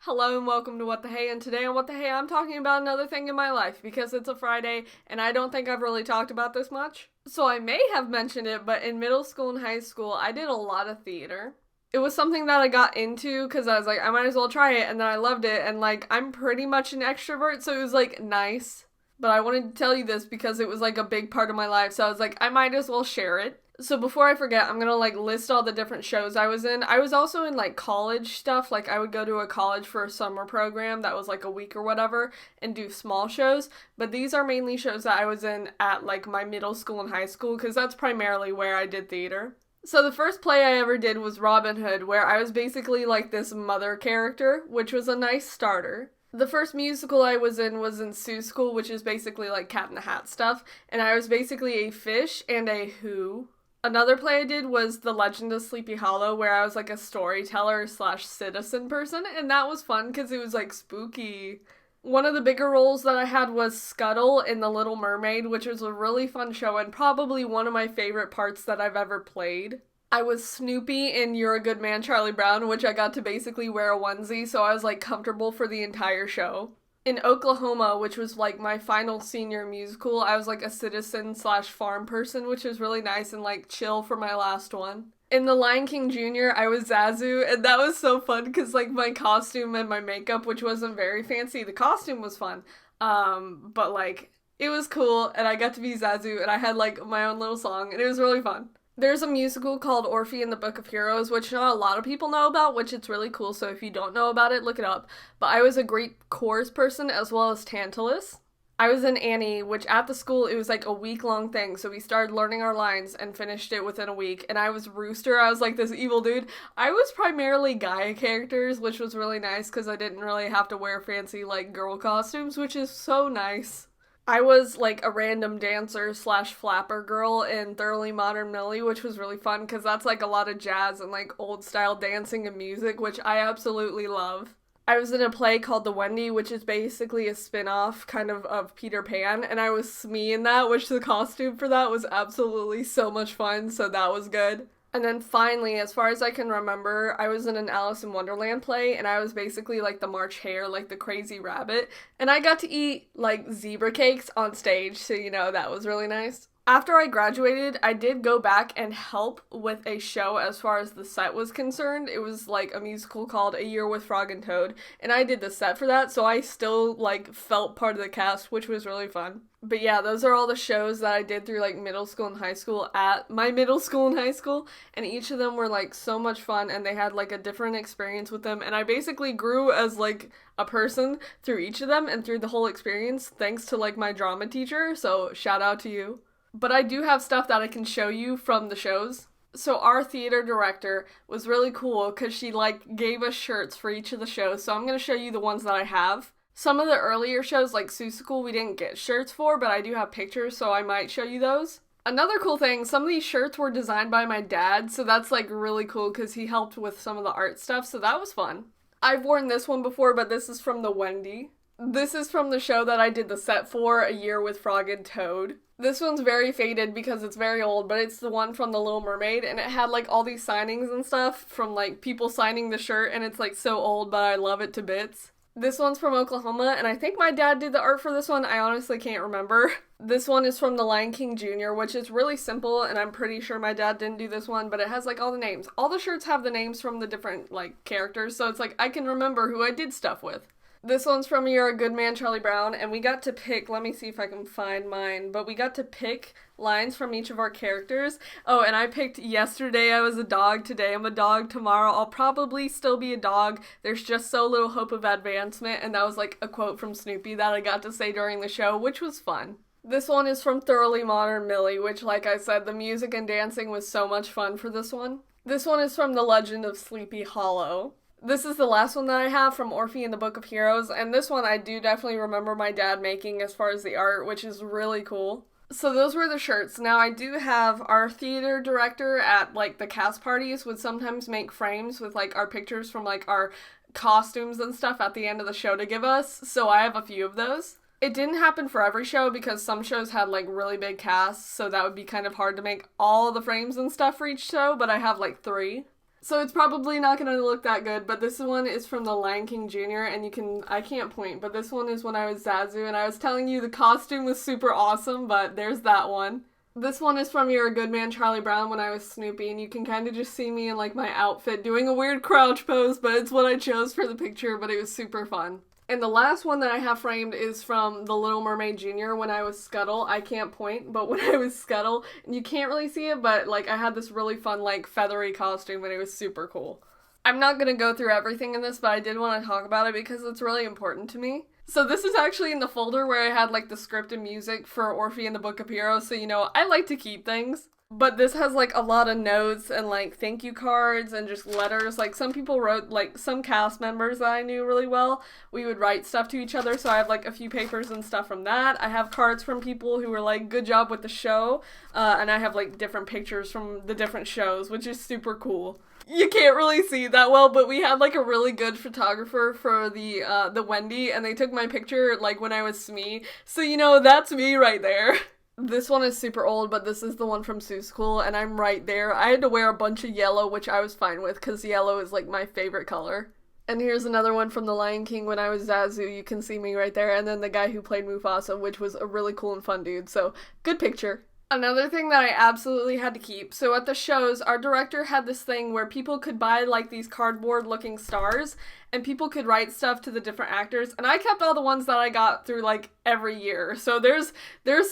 Hello and welcome to What the Hey, and today on What the Hey I'm talking about another thing in my life because it's a Friday and I don't think I've really talked about this much. So I may have mentioned it, but in middle school and high school I did a lot of theater. It was something that I got into because I was like, I might as well try it, and then I loved it, and like I'm pretty much an extrovert, so it was like nice. But I wanted to tell you this because it was like a big part of my life, so I was like, I might as well share it. So before I forget, I'm gonna like list all the different shows I was in. I was also in like college stuff. Like I would go to a college for a summer program that was like a week or whatever and do small shows. But these are mainly shows that I was in at like my middle school and high school because that's primarily where I did theater. So the first play I ever did was Robin Hood, where I was basically like this mother character, which was a nice starter. The first musical I was in Sue School, which is basically like Cat in the Hat stuff, and I was basically a fish and a who. Another play I did was The Legend of Sleepy Hollow, where I was like a storyteller slash citizen person, and that was fun because it was like spooky. One of the bigger roles that I had was Scuttle in The Little Mermaid, which was a really fun show and probably one of my favorite parts that I've ever played. I was Snoopy in You're a Good Man, Charlie Brown, which I got to basically wear a onesie, so I was like comfortable for the entire show. In Oklahoma, which was like my final senior musical, I was like a citizen slash farm person, which was really nice and like chill for my last one. In The Lion King Jr., I was Zazu, and that was so fun because like my costume and my makeup, which wasn't very fancy, the costume was fun, but like it was cool, and I got to be Zazu, and I had like my own little song, and it was really fun. There's a musical called Orphy and the Book of Heroes, which not a lot of people know about, which it's really cool, so if you don't know about it, look it up. But I was a Greek chorus person as well as Tantalus. I was in Annie, which at the school it was like a week-long thing, so we started learning our lines and finished it within a week, and I was Rooster, I was like this evil dude. I was primarily Gaia characters, which was really nice because I didn't really have to wear fancy like girl costumes, which is so nice. I was like a random dancer slash flapper girl in Thoroughly Modern Millie, which was really fun because that's like a lot of jazz and like old style dancing and music, which I absolutely love. I was in a play called The Wendy, which is basically a spin-off kind of Peter Pan, and I was Smee in that, which the costume for that was absolutely so much fun, so that was good. And then finally, as far as I can remember, I was in an Alice in Wonderland play, and I was basically like the March Hare, like the crazy rabbit. And I got to eat like zebra cakes on stage, so that was really nice. After I graduated, I did go back and help with a show as far as the set was concerned. It was like a musical called A Year with Frog and Toad, and I did the set for that, so I still like felt part of the cast, which was really fun. But yeah, those are all the shows that I did through like middle school and high school at my middle school and high school, and each of them were like so much fun, and they had like a different experience with them, and I basically grew as like a person through each of them and through the whole experience thanks to like my drama teacher, so shout out to you. But I do have stuff that I can show you from the shows. So our theater director was really cool because she like gave us shirts for each of the shows. So I'm going to show you the ones that I have. Some of the earlier shows like Seussical we didn't get shirts for, but I do have pictures, so I might show you those. Another cool thing, some of these shirts were designed by my dad, so that's like really cool because he helped with some of the art stuff, so that was fun. I've worn this one before, but this is from the Wendy. This is from the show that I did the set for, A Year with Frog and Toad. This one's very faded because it's very old, but it's the one from The Little Mermaid, and it had like all these signings and stuff from like people signing the shirt, and it's like so old, but I love it to bits. This one's from Oklahoma, and I think my dad did the art for this one. I honestly can't remember. This one is from The Lion King Jr., which is really simple, and I'm pretty sure my dad didn't do this one, but it has like all the names. All the shirts have the names from the different like characters, so it's like I can remember who I did stuff with. This one's from You're a Good Man, Charlie Brown, and we got to pick, let me see if I can find mine, but we got to pick lines from each of our characters. Oh, and I picked yesterday I was a dog, today I'm a dog, tomorrow I'll probably still be a dog, there's just so little hope of advancement, and that was like a quote from Snoopy that I got to say during the show, which was fun. This one is from Thoroughly Modern Millie, which like I said, the music and dancing was so much fun for this one. This one is from The Legend of Sleepy Hollow. This is the last one that I have from Orphy and the Book of Heroes, and this one I do definitely remember my dad making as far as the art, which is really cool. So those were the shirts. Now I do have our theater director at like the cast parties would sometimes make frames with like our pictures from like our costumes and stuff at the end of the show to give us, so I have a few of those. It didn't happen for every show because some shows had like really big casts, so that would be kind of hard to make all the frames and stuff for each show, but I have like 3. So it's probably not gonna look that good, but this one is from The Lion King Jr. and I can't point, but this one is when I was Zazu, and I was telling you the costume was super awesome, but there's that one. This one is from You're a Good Man, Charlie Brown, when I was Snoopy, and you can kind of just see me in like my outfit doing a weird crouch pose, but it's what I chose for the picture, but it was super fun. And the last one that I have framed is from The Little Mermaid Jr. when I was Scuttle. I can't point, but when I was Scuttle, and you can't really see it, but like I had this really fun like feathery costume and it was super cool. I'm not gonna go through everything in this, but I did want to talk about it because it's really important to me. So this is actually in the folder where I had like the script and music for Orphy and the Book of Heroes, so you know, I like to keep things. But this has like a lot of notes and like thank you cards and just letters. Like some people wrote, like some cast members that I knew really well, we would write stuff to each other. So I have like a few papers and stuff from that. I have cards from people who were like, good job with the show. And I have like different pictures from the different shows, which is super cool. You can't really see that well, but we had like a really good photographer for the Wendy, and they took my picture like when I was Smee. So you know, that's me right there. This one is super old, but this is the one from Seussical, and I'm right there. I had to wear a bunch of yellow, which I was fine with, because yellow is, like, my favorite color. And here's another one from The Lion King when I was Zazu. You can see me right there. And then the guy who played Mufasa, which was a really cool and fun dude. So, good picture. Another thing that I absolutely had to keep. So at the shows, our director had this thing where people could buy like these cardboard looking stars and people could write stuff to the different actors. And I kept all the ones that I got through like every year. So there's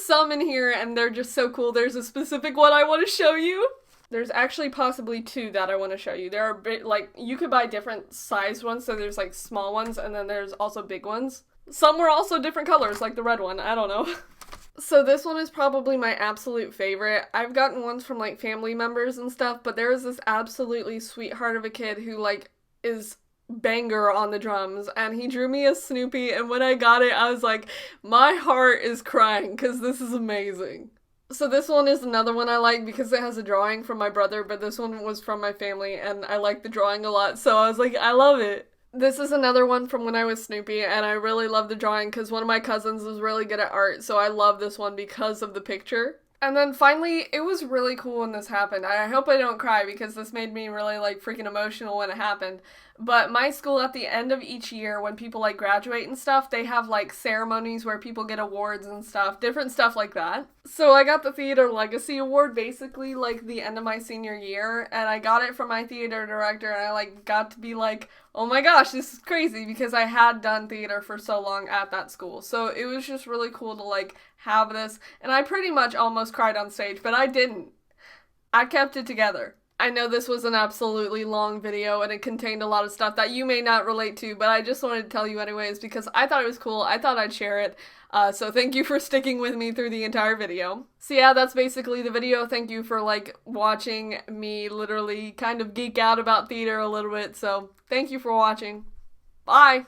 some in here and they're just so cool. There's a specific one I want to show you. There's actually possibly two that I want to show you. There are like, you could buy different size ones. So there's like small ones and then there's also big ones. Some were also different colors, like the red one. I don't know. So this one is probably my absolute favorite. I've gotten ones from like family members and stuff, but there is this absolutely sweetheart of a kid who like is banger on the drums, and he drew me a Snoopy, and when I got it I was like, my heart is crying because this is amazing. So this one is another one I like because it has a drawing from my brother, but this one was from my family and I like the drawing a lot, so I was like, I love it. This is another one from when I was Snoopy, and I really love the drawing because one of my cousins is really good at art, so I love this one because of the picture. And then finally, it was really cool when this happened. I hope I don't cry because this made me really like freaking emotional when it happened. But my school, at the end of each year, when people like graduate and stuff, they have like ceremonies where people get awards and stuff, different stuff like that. So I got the Theater Legacy Award basically like the end of my senior year, and I got it from my theater director, and I like got to be like, oh my gosh, this is crazy because I had done theater for so long at that school. So it was just really cool to like have this, and I pretty much almost cried on stage, but I didn't. I kept it together. I know this was an absolutely long video and it contained a lot of stuff that you may not relate to, but I just wanted to tell you anyways because I thought it was cool. I thought I'd share it. So thank you for sticking with me through the entire video. So yeah, that's basically the video. Thank you for like watching me literally kind of geek out about theater a little bit. So thank you for watching. Bye!